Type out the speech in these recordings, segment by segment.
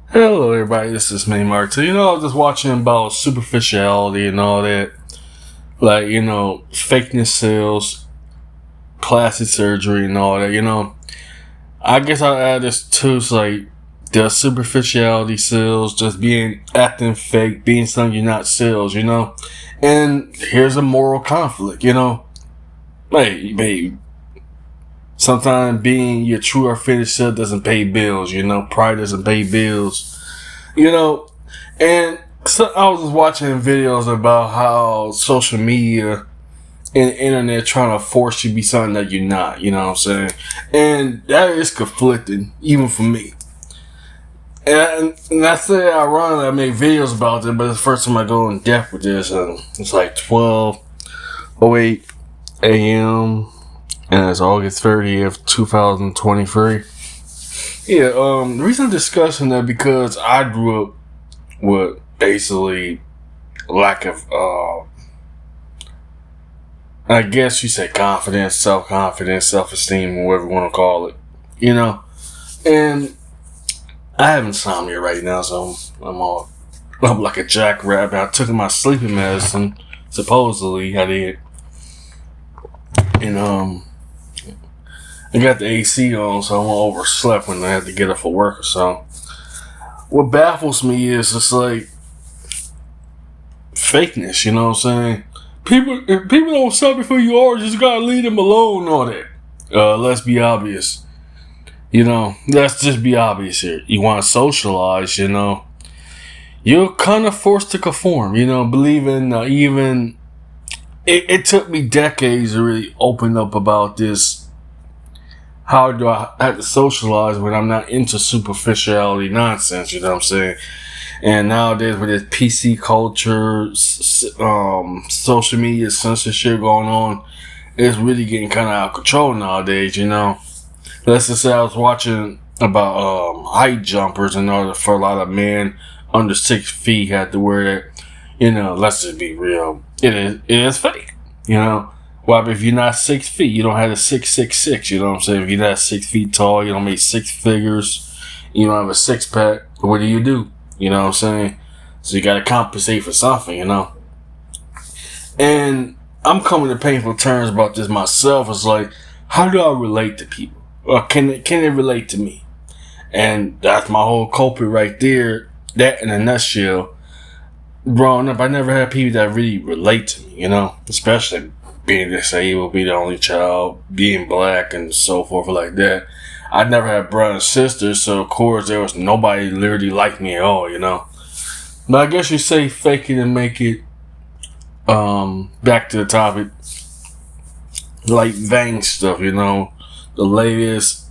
Hello, everybody. This is me, Mark. So, I was just watching about superficiality and all that. Like, fakeness sales, plastic surgery, and all that. I guess I'll add this too. It's like the superficiality sales, just being acting fake, being something you're not sales, And here's a moral conflict, Hey, babe. Sometimes being your true authentic self doesn't pay bills, Pride doesn't pay bills, you know. And so I was just watching videos about how social media and the internet trying to force you to be something that you're not, you know what I'm saying? And that is conflicting, even for me. And I say ironically, I make videos about it, but it's the first time I go in depth with this. And it's like 12:08 a.m. and it's August 30th, 2023. Yeah, the reason I'm discussing that because I grew up with basically lack of, I guess you say confidence, self-confidence, self-esteem, whatever you want to call it, And I have insomnia right now, so I'm like a jackrabbit. I took my sleeping medicine, supposedly I did, and I got the AC on, so I won't overslept when I had to get up for work or so. What baffles me is it's like fakeness, you know what I'm saying? If people don't accept you for you are, just gotta leave them alone on it. Let's be obvious. Let's just be obvious here. You want to socialize, you're kind of forced to conform, believing even. It took me decades to really open up about this. How do I have to socialize when I'm not into superficiality nonsense, you know what I'm saying? And nowadays with this PC culture, social media censorship going on, it's really getting kind of out of control nowadays, Let's just say I was watching about height jumpers in order for a lot of men under 6 feet had to wear that. Let's just be real. It is fake, Well, if you're not 6 feet, you don't have a 6'6", you know what I'm saying? If you're not 6 feet tall, you don't make six figures, you don't have a six pack, what do? You know what I'm saying? So you gotta compensate for something, And I'm coming to painful terms about this myself. It's like, how do I relate to people? Or can they relate to me? And that's my whole culprit right there. That in a nutshell. Growing up, I never had people that really relate to me, Especially being disabled, being the only child, being black, and so forth like that. I never had brothers and sisters, so of course there was nobody literally like me at all, But I guess you say fake it and make it. Back to the topic, like vain stuff, the latest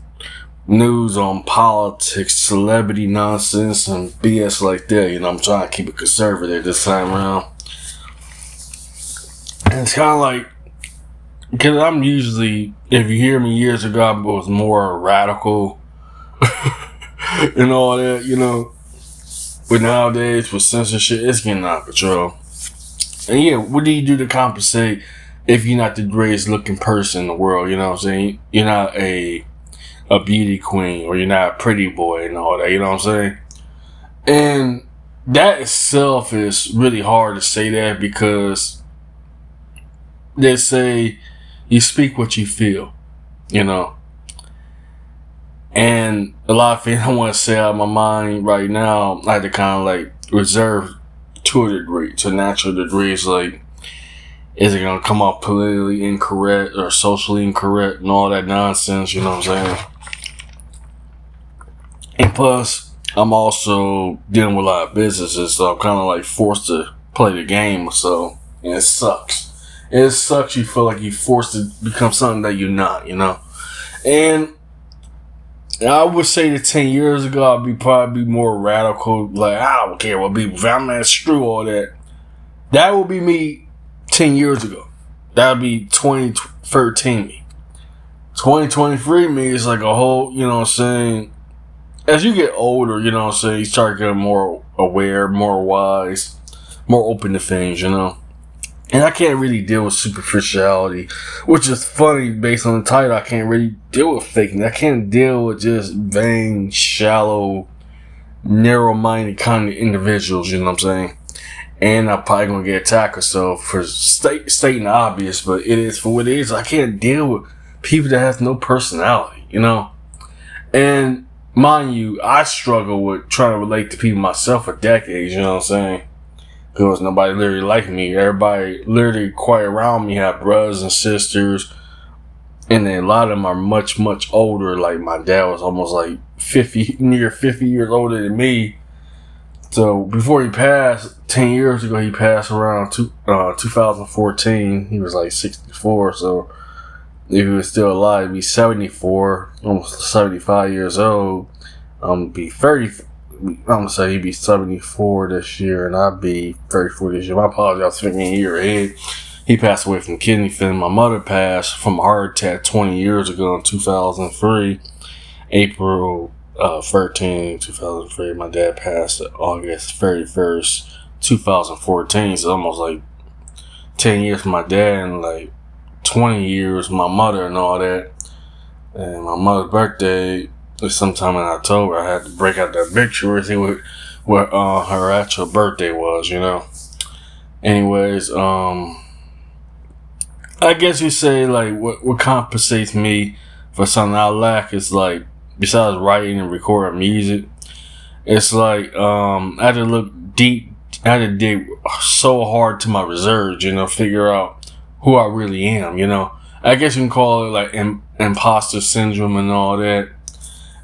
news on politics, celebrity nonsense, and BS like that. I'm trying to keep it conservative this time around. And it's kind of like, because I'm usually, if you hear me years ago, I was more radical and all that, But nowadays, with censorship, it's getting out of control. And yeah, what do you do to compensate if you're not the greatest looking person in the world? You know what I'm saying? You're not a beauty queen, or you're not a pretty boy and all that, you know what I'm saying? And that itself is really hard to say that because they say you speak what you feel, And a lot of things I want to say out of my mind right now, I had to kind of like reserve to a degree, to a natural degree. It's like, is it going to come off politically incorrect or socially incorrect and all that nonsense, you know what I'm saying? And plus, I'm also dealing with a lot of businesses, so I'm kind of like forced to play the game or so. And it sucks. It sucks. You feel like you're forced to become something that you're not, And I would say that 10 years ago, I'd be probably more radical. Like, I don't care what people, I'm not screw all that. That would be me 10 years ago. That would be 2013 me. 2023 me is like a whole, you know what I'm saying? As you get older, you know what I'm saying, you start getting more aware, more wise, more open to things, And I can't really deal with superficiality, which is funny based on the title. I can't really deal with faking. I can't deal with just vain, shallow narrow-minded kind of individuals, you know what I'm saying? And I'm probably gonna get attacked or so for stating the obvious, but it is for what it is. I can't deal with people that have no personality, you know? And mind you, I struggle with trying to relate to people myself for decades, you know what I'm saying? Because nobody literally like me. Everybody literally quite around me have brothers and sisters. And then a lot of them are much, much older. Like my dad was almost like 50 years older than me. So before he passed, 10 years ago, he passed around 2014. He was like 64. So if he was still alive, he'd be 74, almost 75 years old. Be 30. I'm gonna say he'd be 74 this year, and I'd be 34 this year. My apologies, I was thinking a year ahead. He passed away from kidney failure. My mother passed from a heart attack 20 years ago in 2003, April 13, 2003. My dad passed August 31st, 2014. So almost like 10 years for my dad and like 20 years for my mother and all that. And my mother's birthday was sometime in October. I had to break out that picture and see what her actual birthday was, you know. Anyways, I guess you say like what compensates me for something I lack is like, besides writing and recording music, it's like I had to look deep. I had to dig so hard to my reserves, you know, figure out who I really am, you know. I guess you can call it like imposter syndrome and all that.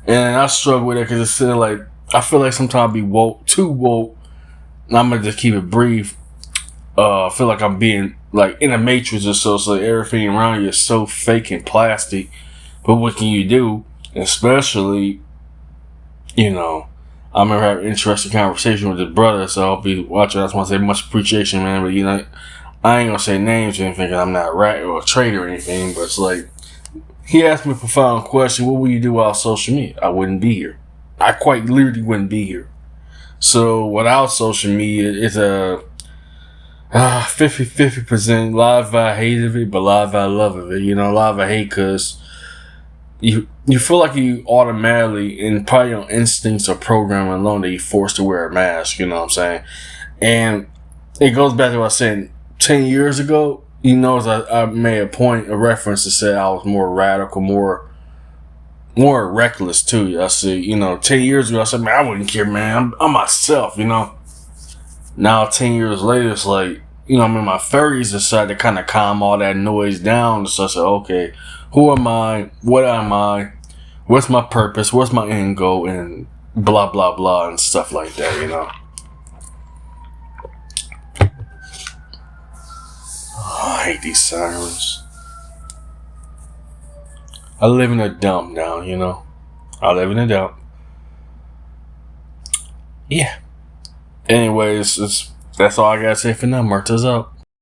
And I struggle with it because it's still like, I feel like sometimes I be too woke. And I'm going to just keep it brief. I feel like I'm being like in a matrix or so. So everything around you is so fake and plastic. But what can you do? Especially, you know, I remember having an interesting conversation with his brother. So I'll be watching. I just want to say much appreciation, man. But, you know, I ain't going to say names or anything because I'm not a rat or a traitor or anything. But it's like, he asked me a profound question: what would you do without social media? I wouldn't be here. I quite literally wouldn't be here. So without social media, it's a 50%. A lot of I hate of it, but a lot of I love of it. You know, a lot of I hate because you feel like you automatically, and probably your instincts or programming alone, that you're forced to wear a mask. You know what I'm saying? And it goes back to what I was saying 10 years ago. You know, I made a reference to say I was more radical, more reckless too. I said, you know, 10 years ago, I said, man, I wouldn't care, man. I'm myself, you know. Now, 10 years later, it's like, you know, I'm in my 30s, decided to kind of calm all that noise down. So I said, okay, who am I? What am I? What's my purpose? What's my end goal? And blah, blah, blah, and stuff like that, you know. I hate these sirens. I live in a dump now, you know. I live in a dump. Yeah. Anyways, that's all I gotta say for now. Marta's out.